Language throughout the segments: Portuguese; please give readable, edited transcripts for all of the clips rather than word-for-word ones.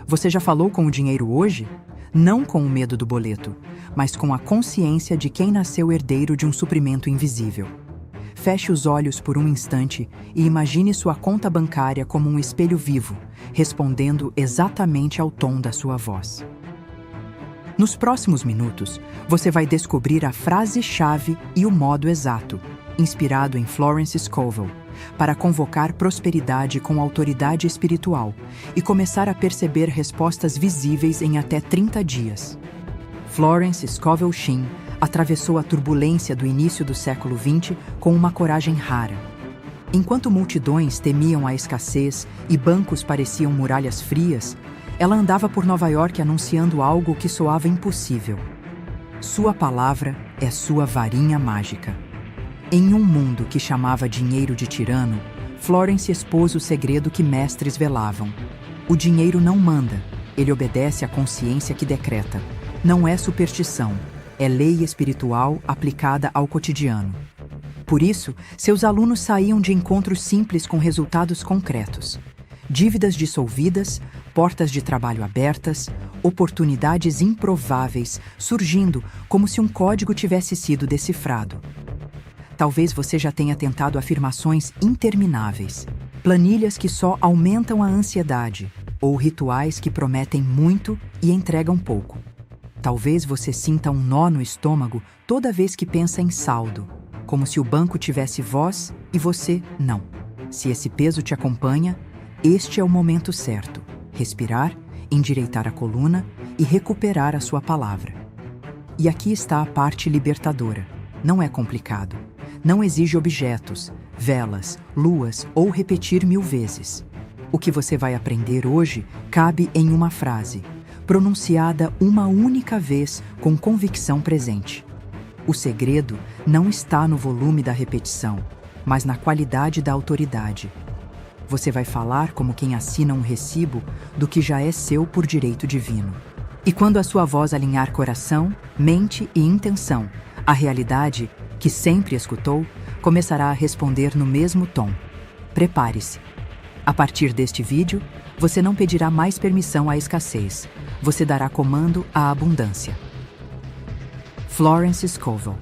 Você já falou com o dinheiro hoje? Não com o medo do boleto, mas com a consciência de quem nasceu herdeiro de um suprimento invisível. Feche os olhos por um instante e imagine sua conta bancária como um espelho vivo, respondendo exatamente ao tom da sua voz. Nos próximos minutos, você vai descobrir a frase-chave e o modo exato, inspirado em Florence Scovel, para convocar prosperidade com autoridade espiritual e começar a perceber respostas visíveis em até 30 dias. Florence Scovel Shinn atravessou a turbulência do início do século XX com uma coragem rara. Enquanto multidões temiam a escassez e bancos pareciam muralhas frias, ela andava por Nova York anunciando algo que soava impossível. Sua palavra é sua varinha mágica. Em um mundo que chamava dinheiro de tirano, Florence expôs o segredo que mestres velavam. O dinheiro não manda, ele obedece à consciência que decreta. Não é superstição, é lei espiritual aplicada ao cotidiano. Por isso, seus alunos saíam de encontros simples com resultados concretos. Dívidas dissolvidas, portas de trabalho abertas, oportunidades improváveis surgindo como se um código tivesse sido decifrado. Talvez você já tenha tentado afirmações intermináveis, planilhas que só aumentam a ansiedade, ou rituais que prometem muito e entregam pouco. Talvez você sinta um nó no estômago toda vez que pensa em saldo, como se o banco tivesse voz e você não. Se esse peso te acompanha, este é o momento certo. Respirar, endireitar a coluna e recuperar a sua palavra. E aqui está a parte libertadora. Não é complicado. Não exige objetos, velas, luas ou repetir 1000 vezes. O que você vai aprender hoje cabe em uma frase, pronunciada uma única vez com convicção presente. O segredo não está no volume da repetição, mas na qualidade da autoridade. Você vai falar como quem assina um recibo do que já é seu por direito divino. E quando a sua voz alinhar coração, mente e intenção, a realidade, que sempre escutou, começará a responder no mesmo tom. Prepare-se. A partir deste vídeo, você não pedirá mais permissão à escassez. Você dará comando à abundância. Florence Scovel.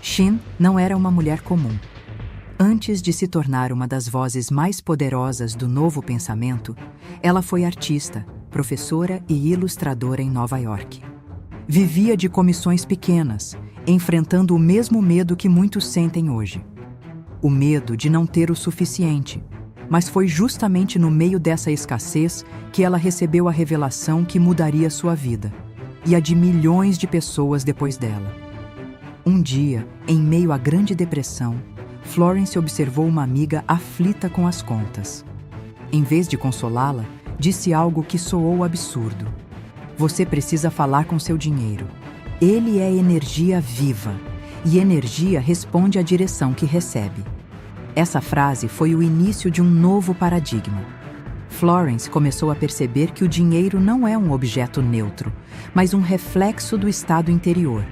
Shinn não era uma mulher comum. Antes de se tornar uma das vozes mais poderosas do novo pensamento, ela foi artista, professora e ilustradora em Nova York. Vivia de comissões pequenas, enfrentando o mesmo medo que muitos sentem hoje. O medo de não ter o suficiente. Mas foi justamente no meio dessa escassez que ela recebeu a revelação que mudaria sua vida, e a de milhões de pessoas depois dela. Um dia, em meio à Grande Depressão, Florence observou uma amiga aflita com as contas. Em vez de consolá-la, disse algo que soou absurdo. Você precisa falar com seu dinheiro. Ele é energia viva, e energia responde à direção que recebe. Essa frase foi o início de um novo paradigma. Florence começou a perceber que o dinheiro não é um objeto neutro, mas um reflexo do estado interior.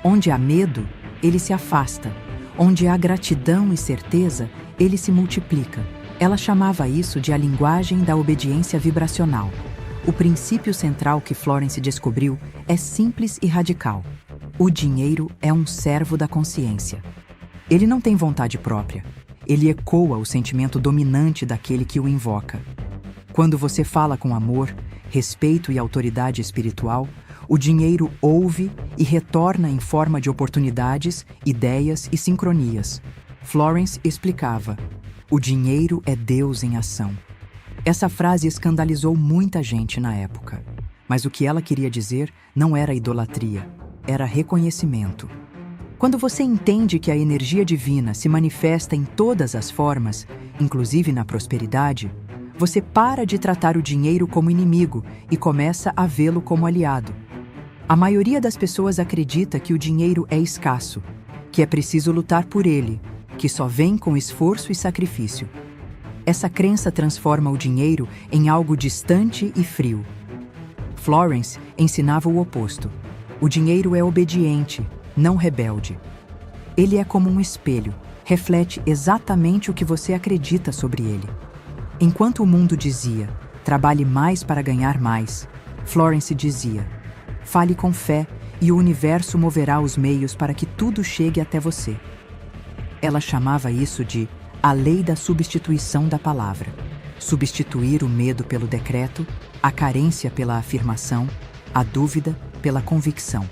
Onde há medo, ele se afasta. Onde há gratidão e certeza, ele se multiplica. Ela chamava isso de a linguagem da obediência vibracional. O princípio central que Florence descobriu é simples e radical. O dinheiro é um servo da consciência. Ele não tem vontade própria. Ele ecoa o sentimento dominante daquele que o invoca. Quando você fala com amor, respeito e autoridade espiritual, o dinheiro ouve e retorna em forma de oportunidades, ideias e sincronias. Florence explicava: o dinheiro é Deus em ação. Essa frase escandalizou muita gente na época. Mas o que ela queria dizer não era idolatria, era reconhecimento. Quando você entende que a energia divina se manifesta em todas as formas, inclusive na prosperidade, você para de tratar o dinheiro como inimigo e começa a vê-lo como aliado. A maioria das pessoas acredita que o dinheiro é escasso, que é preciso lutar por ele, que só vem com esforço e sacrifício. Essa crença transforma o dinheiro em algo distante e frio. Florence ensinava o oposto. O dinheiro é obediente, não rebelde. Ele é como um espelho, reflete exatamente o que você acredita sobre ele. Enquanto o mundo dizia, Trabalhe mais para ganhar mais. Florence dizia: fale com fé e o universo moverá os meios para que tudo chegue até você. Ela chamava isso de a lei da substituição da palavra. Substituir o medo pelo decreto, a carência pela afirmação, a dúvida pela convicção.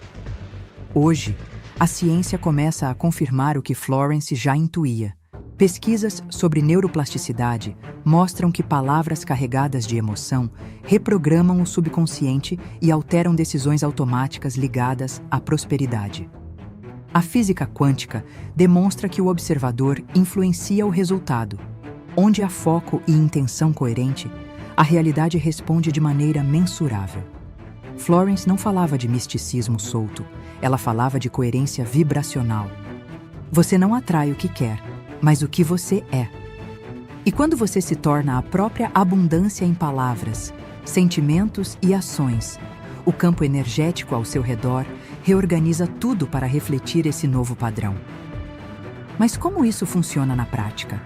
Hoje, a ciência começa a confirmar o que Florence já intuía. Pesquisas sobre neuroplasticidade mostram que palavras carregadas de emoção reprogramam o subconsciente e alteram decisões automáticas ligadas à prosperidade. A física quântica demonstra que o observador influencia o resultado. Onde há foco e intenção coerente, a realidade responde de maneira mensurável. Florence não falava de misticismo solto, ela falava de coerência vibracional. Você não atrai o que quer, mas o que você é. E quando você se torna a própria abundância em palavras, sentimentos e ações, o campo energético ao seu redor reorganiza tudo para refletir esse novo padrão. Mas como isso funciona na prática?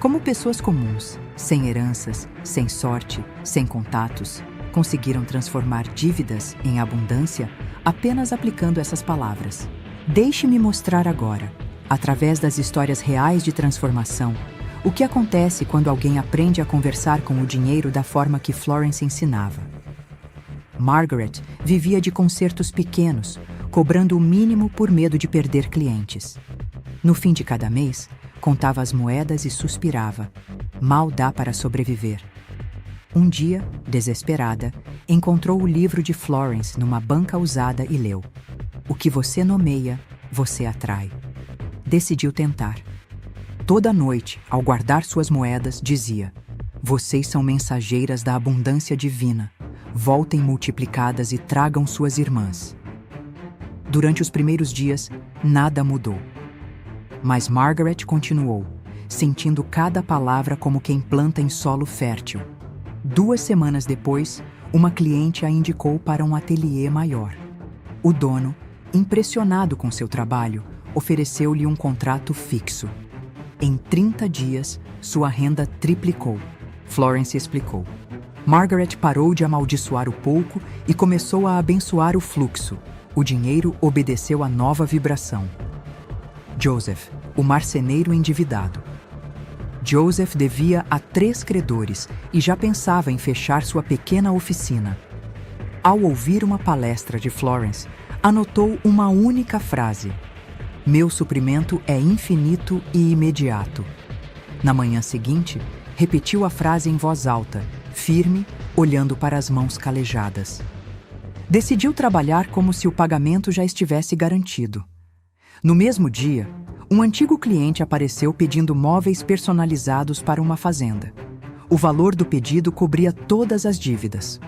Como pessoas comuns, sem heranças, sem sorte, sem contatos, conseguiram transformar dívidas em abundância apenas aplicando essas palavras? Deixe-me mostrar agora, através das histórias reais de transformação, o que acontece quando alguém aprende a conversar com o dinheiro da forma que Florence ensinava. Margaret vivia de concertos pequenos, cobrando o mínimo por medo de perder clientes. No fim de cada mês, contava as moedas e suspirava. Mal dá para sobreviver. Um dia, desesperada, encontrou o livro de Florence numa banca usada e leu: O que você nomeia, você atrai. Decidiu tentar. Toda noite, ao guardar suas moedas, dizia: Vocês são mensageiras da abundância divina. Voltem multiplicadas e tragam suas irmãs. Durante os primeiros dias, nada mudou. Mas Margaret continuou, sentindo cada palavra como quem planta em solo fértil. 2 semanas depois, uma cliente a indicou para um ateliê maior. O dono, impressionado com seu trabalho, ofereceu-lhe um contrato fixo. Em 30 dias, sua renda triplicou. Florence explicou. Margaret parou de amaldiçoar o pouco e começou a abençoar o fluxo. O dinheiro obedeceu à nova vibração. Joseph, o marceneiro endividado. Joseph devia a 3 credores e já pensava em fechar sua pequena oficina. Ao ouvir uma palestra de Florence, anotou uma única frase: Meu suprimento é infinito e imediato. Na manhã seguinte, repetiu a frase em voz alta, firme, olhando para as mãos calejadas. Decidiu trabalhar como se o pagamento já estivesse garantido. No mesmo dia, um antigo cliente apareceu pedindo móveis personalizados para uma fazenda. O valor do pedido cobria todas as dívidas.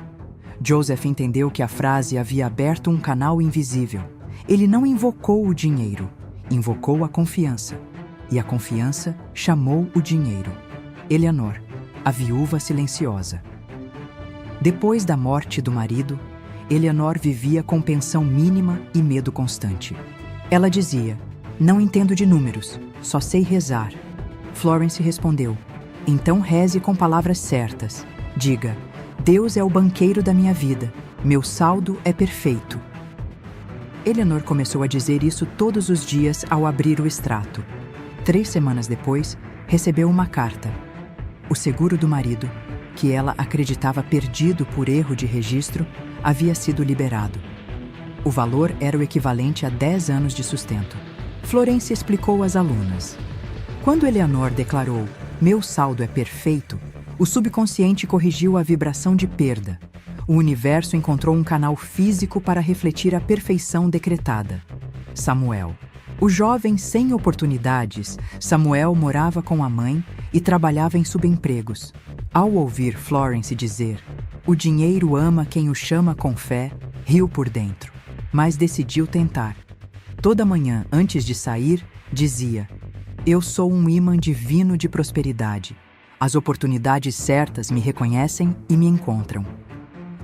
Joseph entendeu que a frase havia aberto um canal invisível. Ele não invocou o dinheiro, invocou a confiança. E a confiança chamou o dinheiro. Eleanor, a viúva silenciosa. Depois da morte do marido, Eleanor vivia com pensão mínima e medo constante. Ela dizia: Não entendo de números, só sei rezar. Florence respondeu: Então reze com palavras certas. Diga: Deus é o banqueiro da minha vida, meu saldo é perfeito. Eleanor começou a dizer isso todos os dias ao abrir o extrato. 3 semanas depois, recebeu uma carta. O seguro do marido, que ela acreditava perdido por erro de registro, havia sido liberado. O valor era o equivalente a 10 anos de sustento. Florence explicou às alunas. Quando Eleanor declarou: Meu saldo é perfeito, o subconsciente corrigiu a vibração de perda. O universo encontrou um canal físico para refletir a perfeição decretada. Samuel. O jovem sem oportunidades, Samuel morava com a mãe e trabalhava em subempregos. Ao ouvir Florence dizer: O dinheiro ama quem o chama com fé, riu por dentro, mas decidiu tentar. Toda manhã, antes de sair, dizia: Eu sou um ímã divino de prosperidade. As oportunidades certas me reconhecem e me encontram.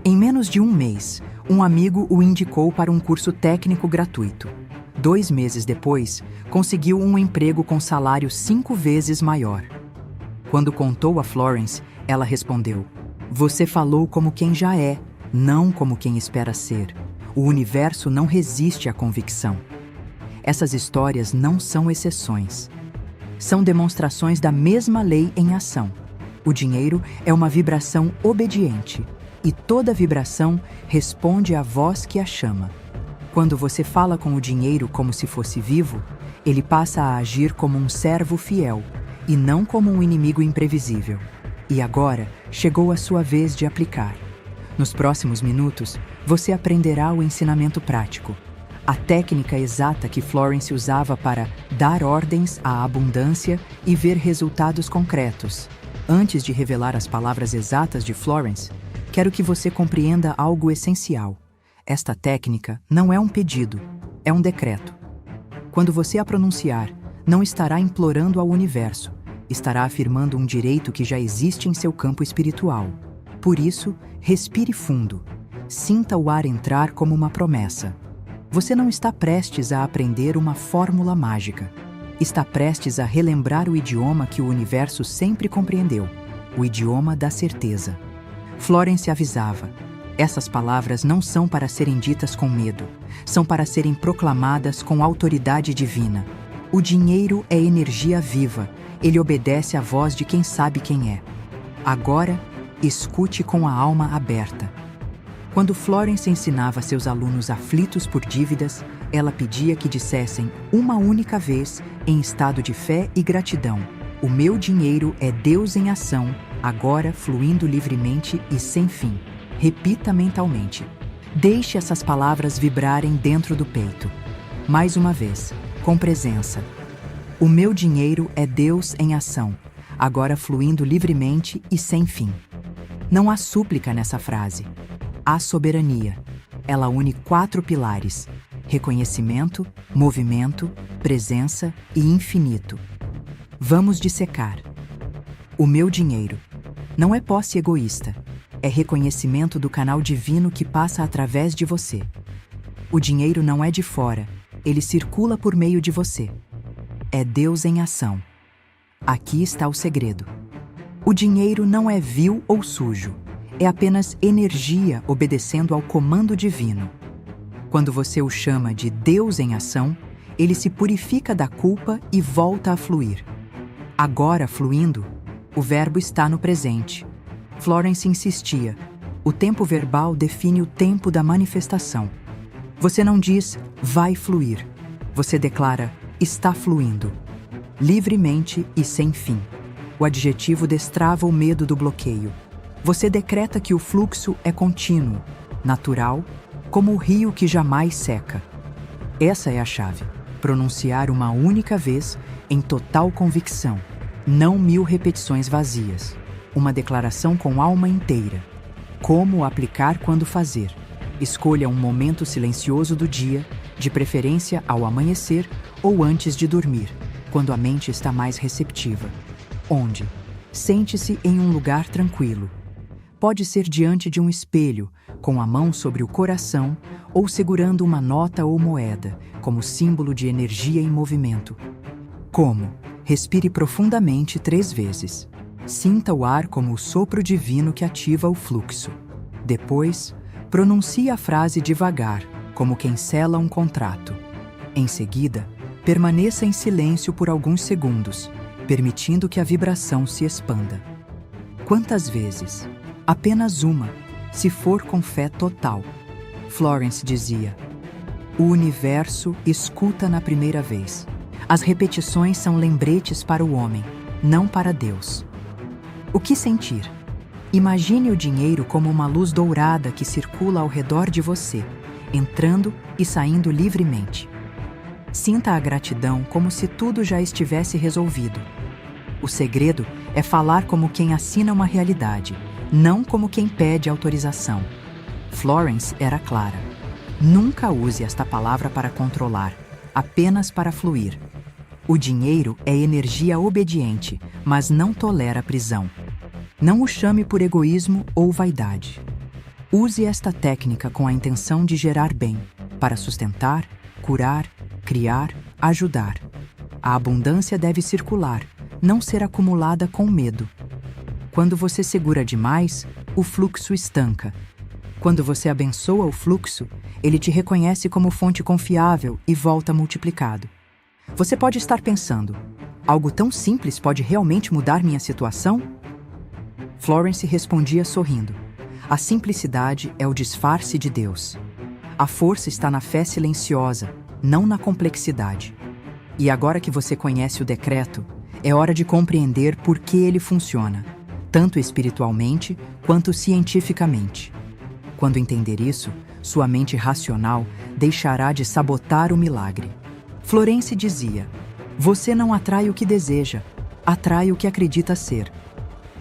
Em menos de 1 mês, um amigo o indicou para um curso técnico gratuito. 2 meses depois, conseguiu um emprego com salário 5 vezes maior. Quando contou a Florence, ela respondeu: Você falou como quem já é, não como quem espera ser. O universo não resiste à convicção. Essas histórias não são exceções. São demonstrações da mesma lei em ação. O dinheiro é uma vibração obediente, e toda vibração responde à voz que a chama. Quando você fala com o dinheiro como se fosse vivo, ele passa a agir como um servo fiel, e não como um inimigo imprevisível. E agora chegou a sua vez de aplicar. Nos próximos minutos, você aprenderá o ensinamento prático, a técnica exata que Florence usava para dar ordens à abundância e ver resultados concretos. Antes de revelar as palavras exatas de Florence, quero que você compreenda algo essencial. Esta técnica não é um pedido, é um decreto. Quando você a pronunciar, não estará implorando ao universo, estará afirmando um direito que já existe em seu campo espiritual. Por isso, respire fundo. Sinta o ar entrar como uma promessa. Você não está prestes a aprender uma fórmula mágica. Está prestes a relembrar o idioma que o universo sempre compreendeu, o idioma da certeza. Florence avisava: essas palavras não são para serem ditas com medo, são para serem proclamadas com autoridade divina. O dinheiro é energia viva, ele obedece à voz de quem sabe quem é. Agora, escute com a alma aberta. Quando Florence ensinava seus alunos aflitos por dívidas, ela pedia que dissessem uma única vez, em estado de fé e gratidão: o meu dinheiro é Deus em ação, agora fluindo livremente e sem fim. Repita mentalmente. Deixe essas palavras vibrarem dentro do peito. Mais uma vez, com presença. O meu dinheiro é Deus em ação, agora fluindo livremente e sem fim. Não há súplica nessa frase. Há soberania. Ela une 4 pilares: reconhecimento, movimento, presença e infinito. Vamos dissecar. O meu dinheiro não é posse egoísta, é reconhecimento do canal divino que passa através de você. O dinheiro não é de fora, ele circula por meio de você. É Deus em ação. Aqui está o segredo. O dinheiro não é vil ou sujo, é apenas energia obedecendo ao comando divino. Quando você o chama de Deus em ação, ele se purifica da culpa e volta a fluir. Agora, fluindo, o verbo está no presente. Florence insistia: o tempo verbal define o tempo da manifestação. Você não diz vai fluir, você declara está fluindo, livremente e sem fim. O adjetivo destrava o medo do bloqueio. Você decreta que o fluxo é contínuo, natural, como o rio que jamais seca. Essa é a chave: pronunciar uma única vez em total convicção, não 1000 repetições vazias. Uma declaração com alma inteira. Como aplicar quando fazer? Escolha um momento silencioso do dia, de preferência ao amanhecer ou antes de dormir, quando a mente está mais receptiva. Onde? Sente-se em um lugar tranquilo. Pode ser diante de um espelho, com a mão sobre o coração ou segurando uma nota ou moeda, como símbolo de energia em movimento. Como? Respire profundamente 3 vezes. Sinta o ar como o sopro divino que ativa o fluxo. Depois, pronuncie a frase devagar, como quem sela um contrato. Em seguida, permaneça em silêncio por alguns segundos, permitindo que a vibração se expanda. Quantas vezes? Apenas uma, se for com fé total. Florence dizia: o universo escuta na primeira vez. As repetições são lembretes para o homem, não para Deus. O que sentir? Imagine o dinheiro como uma luz dourada que circula ao redor de você, entrando e saindo livremente. Sinta a gratidão como se tudo já estivesse resolvido. O segredo é falar como quem assina uma realidade, não como quem pede autorização. Florence era clara. Nunca use esta palavra para controlar, apenas para fluir. O dinheiro é energia obediente, mas não tolera prisão. Não o chame por egoísmo ou vaidade. Use esta técnica com a intenção de gerar bem, para sustentar, curar, criar, ajudar. A abundância deve circular, não ser acumulada com medo. Quando você segura demais, o fluxo estanca. Quando você abençoa o fluxo, ele te reconhece como fonte confiável e volta multiplicado. Você pode estar pensando, algo tão simples pode realmente mudar minha situação? Florence respondia sorrindo. A simplicidade é o disfarce de Deus. A força está na fé silenciosa, não na complexidade. E agora que você conhece o decreto, é hora de compreender por que ele funciona, tanto espiritualmente quanto cientificamente. Quando entender isso, sua mente racional deixará de sabotar o milagre. Florence dizia: você não atrai o que deseja, atrai o que acredita ser.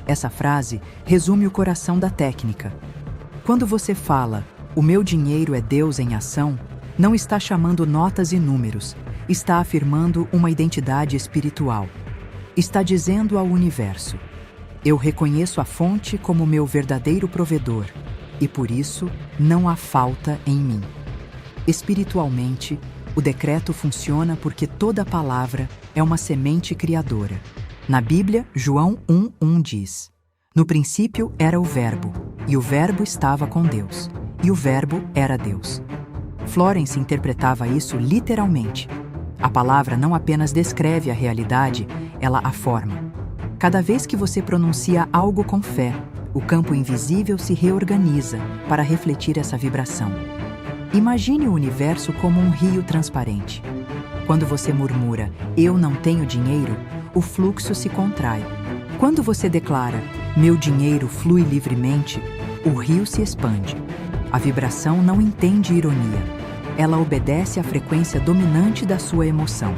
Essa frase resume o coração da técnica. Quando você fala, o meu dinheiro é Deus em ação, não está chamando notas e números, está afirmando uma identidade espiritual. Está dizendo ao universo: eu reconheço a fonte como meu verdadeiro provedor, e por isso não há falta em mim. Espiritualmente, o decreto funciona porque toda palavra é uma semente criadora. Na Bíblia, João 1:1 diz: no princípio era o Verbo, e o Verbo estava com Deus, e o Verbo era Deus. Florence interpretava isso literalmente. A palavra não apenas descreve a realidade, ela a forma. Cada vez que você pronuncia algo com fé, o campo invisível se reorganiza para refletir essa vibração. Imagine o universo como um rio transparente. Quando você murmura, eu não tenho dinheiro, o fluxo se contrai. Quando você declara, meu dinheiro flui livremente, o rio se expande. A vibração não entende ironia. Ela obedece à frequência dominante da sua emoção.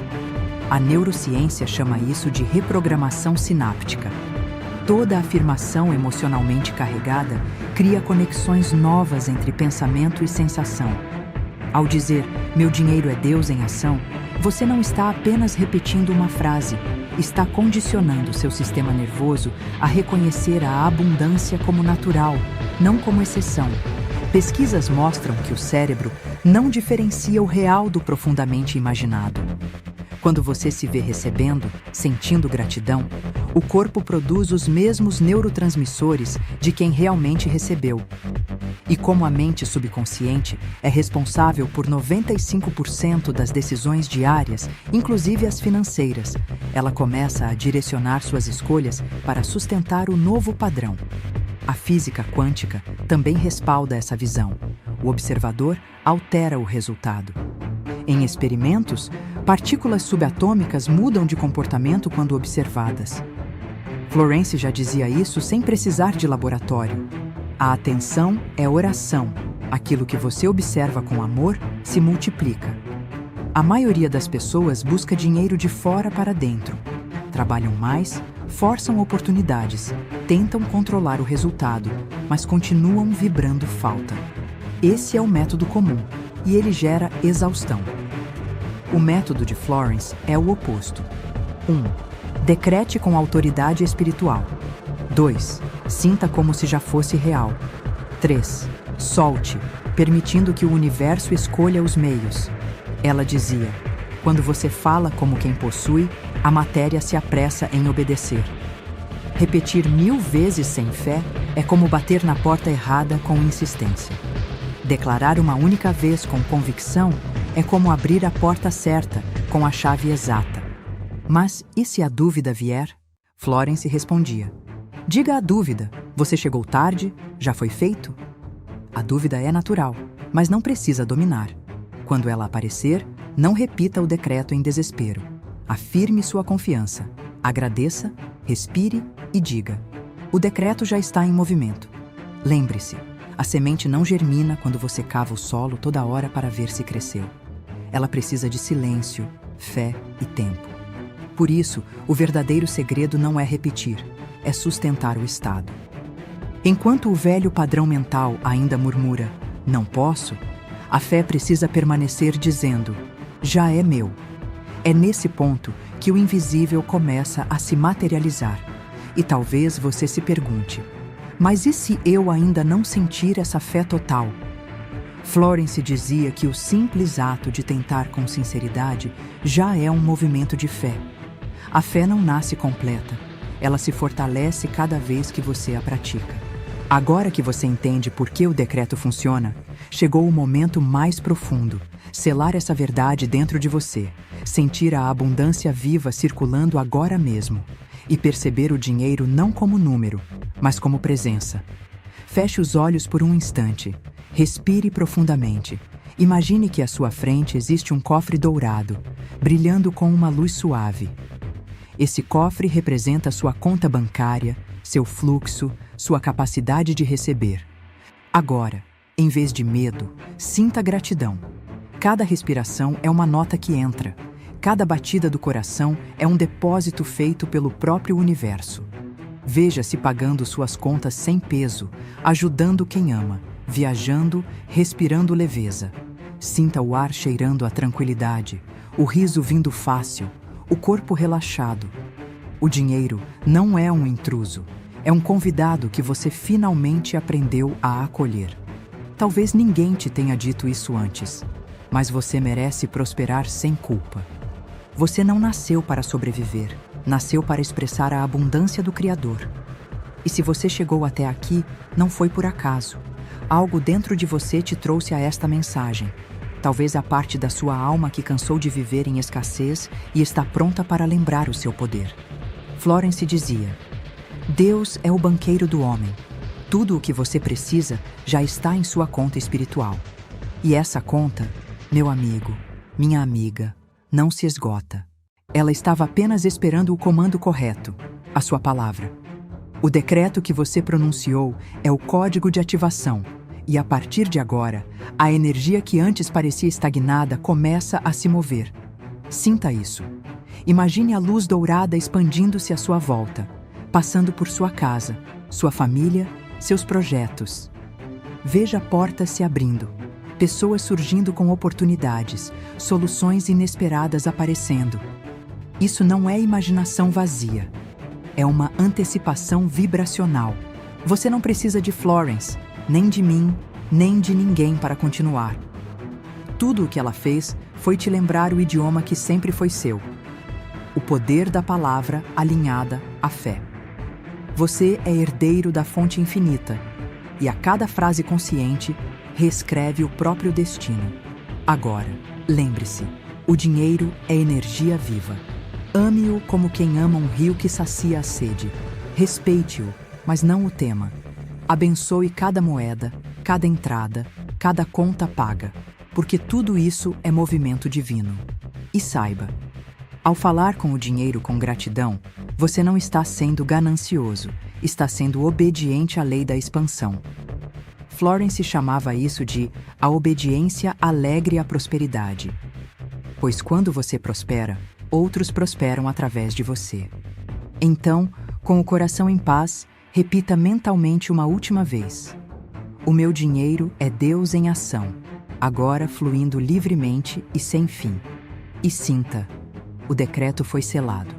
A neurociência chama isso de reprogramação sináptica. Toda afirmação emocionalmente carregada cria conexões novas entre pensamento e sensação. Ao dizer, meu dinheiro é Deus em ação, você não está apenas repetindo uma frase, está condicionando seu sistema nervoso a reconhecer a abundância como natural, não como exceção. Pesquisas mostram que o cérebro não diferencia o real do profundamente imaginado. Quando você se vê recebendo, sentindo gratidão, o corpo produz os mesmos neurotransmissores de quem realmente recebeu. E como a mente subconsciente é responsável por 95% das decisões diárias, inclusive as financeiras, ela começa a direcionar suas escolhas para sustentar o novo padrão. A física quântica também respalda essa visão. O observador altera o resultado. Em experimentos, partículas subatômicas mudam de comportamento quando observadas. Florence já dizia isso sem precisar de laboratório. A atenção é oração. Aquilo que você observa com amor se multiplica. A maioria das pessoas busca dinheiro de fora para dentro. Trabalham mais, forçam oportunidades, tentam controlar o resultado, mas continuam vibrando falta. Esse é o método comum, e ele gera exaustão. O método de Florence é o oposto. 1. Decrete com autoridade espiritual. 2. Sinta como se já fosse real. 3. Solte, permitindo que o universo escolha os meios. Ela dizia: quando você fala como quem possui, a matéria se apressa em obedecer. Repetir 1000 vezes sem fé é como bater na porta errada com insistência. Declarar uma única vez com convicção é como abrir a porta certa, com a chave exata. Mas e se a dúvida vier? Florence respondia: diga a dúvida, você chegou tarde, já foi feito? A dúvida é natural, mas não precisa dominar. Quando ela aparecer, não repita o decreto em desespero. Afirme sua confiança, agradeça, respire e diga: o decreto já está em movimento. Lembre-se, a semente não germina quando você cava o solo toda hora para ver se cresceu. Ela precisa de silêncio, fé e tempo. Por isso, o verdadeiro segredo não é repetir, é sustentar o estado. Enquanto o velho padrão mental ainda murmura, não posso, a fé precisa permanecer dizendo, já é meu. É nesse ponto que o invisível começa a se materializar. E talvez você se pergunte, mas e se eu ainda não sentir essa fé total? Florence dizia que o simples ato de tentar com sinceridade já é um movimento de fé. A fé não nasce completa, ela se fortalece cada vez que você a pratica. Agora que você entende por que o decreto funciona, chegou o momento mais profundo: selar essa verdade dentro de você, sentir a abundância viva circulando agora mesmo e perceber o dinheiro não como número, mas como presença. Feche os olhos por um instante, respire profundamente. Imagine que à sua frente existe um cofre dourado, brilhando com uma luz suave. Esse cofre representa sua conta bancária, seu fluxo, sua capacidade de receber. Agora, em vez de medo, sinta gratidão. Cada respiração é uma nota que entra. Cada batida do coração é um depósito feito pelo próprio universo. Veja-se pagando suas contas sem peso, ajudando quem ama, viajando, respirando leveza. Sinta o ar cheirando a tranquilidade, o riso vindo fácil, o corpo relaxado. O dinheiro não é um intruso, é um convidado que você finalmente aprendeu a acolher. Talvez ninguém te tenha dito isso antes, mas você merece prosperar sem culpa. Você não nasceu para sobreviver, nasceu para expressar a abundância do Criador. E se você chegou até aqui, não foi por acaso. Algo dentro de você te trouxe a esta mensagem. Talvez a parte da sua alma que cansou de viver em escassez e está pronta para lembrar o seu poder. Florence dizia: Deus é o banqueiro do homem. Tudo o que você precisa já está em sua conta espiritual. E essa conta, meu amigo, minha amiga, não se esgota. Ela estava apenas esperando o comando correto, a sua palavra. O decreto que você pronunciou é o código de ativação, e a partir de agora, a energia que antes parecia estagnada começa a se mover. Sinta isso. Imagine a luz dourada expandindo-se à sua volta, passando por sua casa, sua família, seus projetos. Veja portas se abrindo, pessoas surgindo com oportunidades, soluções inesperadas aparecendo. Isso não é imaginação vazia. É uma antecipação vibracional. Você não precisa de Florence, nem de mim, nem de ninguém para continuar. Tudo o que ela fez foi te lembrar o idioma que sempre foi seu. O poder da palavra alinhada à fé. Você é herdeiro da fonte infinita, e a cada frase consciente reescreve o próprio destino. Agora, lembre-se, o dinheiro é energia viva. Ame-o como quem ama um rio que sacia a sede. Respeite-o, mas não o tema. Abençoe cada moeda, cada entrada, cada conta paga, porque tudo isso é movimento divino. E saiba, ao falar com o dinheiro com gratidão, você não está sendo ganancioso, está sendo obediente à lei da expansão. Florence chamava isso de a obediência alegre à prosperidade. Pois quando você prospera, outros prosperam através de você. Então, com o coração em paz, repita mentalmente uma última vez: o meu dinheiro é Deus em ação, agora fluindo livremente e sem fim. E sinta, o decreto foi selado.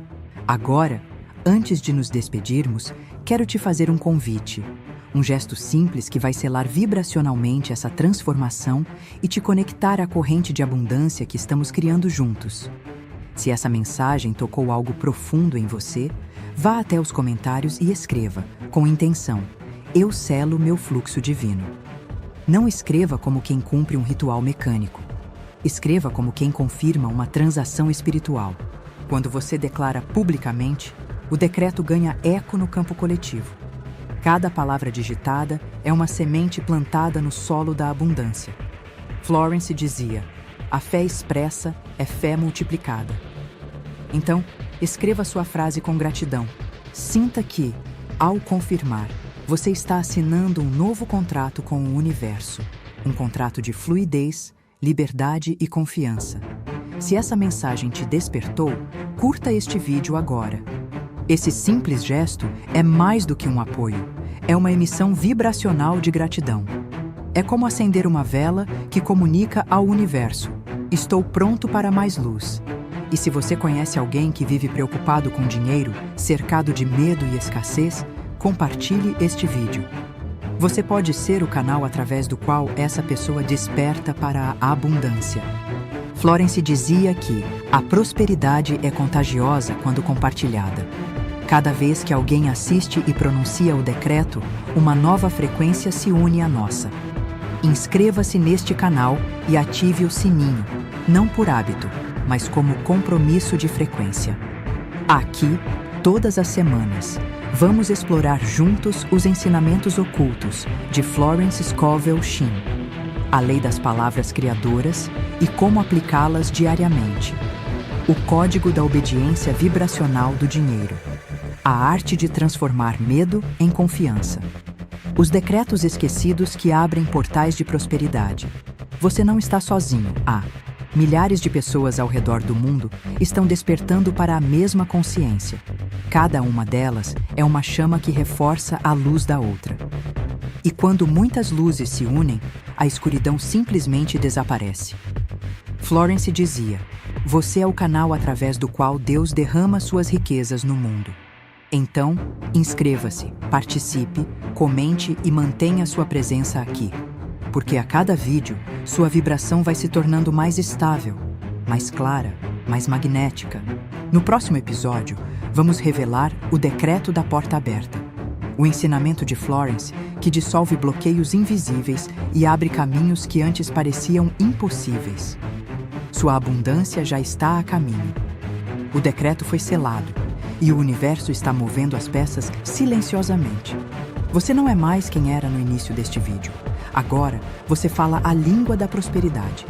Agora, antes de nos despedirmos, quero te fazer um convite. Um gesto simples que vai selar vibracionalmente essa transformação e te conectar à corrente de abundância que estamos criando juntos. Se essa mensagem tocou algo profundo em você, vá até os comentários e escreva, com intenção: eu selo meu fluxo divino. Não escreva como quem cumpre um ritual mecânico. Escreva como quem confirma uma transação espiritual. Quando você declara publicamente, o decreto ganha eco no campo coletivo. Cada palavra digitada é uma semente plantada no solo da abundância. Florence dizia: a fé expressa é fé multiplicada. Então, escreva sua frase com gratidão. Sinta que, ao confirmar, você está assinando um novo contrato com o universo. Um contrato de fluidez, liberdade e confiança. Se essa mensagem te despertou, curta este vídeo agora. Esse simples gesto é mais do que um apoio. É uma emissão vibracional de gratidão. É como acender uma vela que comunica ao universo: estou pronto para mais luz. E se você conhece alguém que vive preocupado com dinheiro, cercado de medo e escassez, compartilhe este vídeo. Você pode ser o canal através do qual essa pessoa desperta para a abundância. Florence dizia que a prosperidade é contagiosa quando compartilhada. Cada vez que alguém assiste e pronuncia o decreto, uma nova frequência se une à nossa. Inscreva-se neste canal e ative o sininho, não por hábito, mas como compromisso de frequência. Aqui, todas as semanas, vamos explorar juntos os ensinamentos ocultos de Florence Scovel Shinn, a lei das palavras criadoras e como aplicá-las diariamente, o código da obediência vibracional do dinheiro, a arte de transformar medo em confiança, os decretos esquecidos que abrem portais de prosperidade. Você não está sozinho. Milhares de pessoas ao redor do mundo estão despertando para a mesma consciência. Cada uma delas é uma chama que reforça a luz da outra. E quando muitas luzes se unem, a escuridão simplesmente desaparece. Florence dizia: você é o canal através do qual Deus derrama suas riquezas no mundo. Então, inscreva-se, participe, comente e mantenha sua presença aqui. Porque a cada vídeo, sua vibração vai se tornando mais estável, mais clara, mais magnética. No próximo episódio, vamos revelar o decreto da porta aberta, o ensinamento de Florence que dissolve bloqueios invisíveis e abre caminhos que antes pareciam impossíveis. Sua abundância já está a caminho. O decreto foi selado e o universo está movendo as peças silenciosamente. Você não é mais quem era no início deste vídeo. Agora, você fala a língua da prosperidade.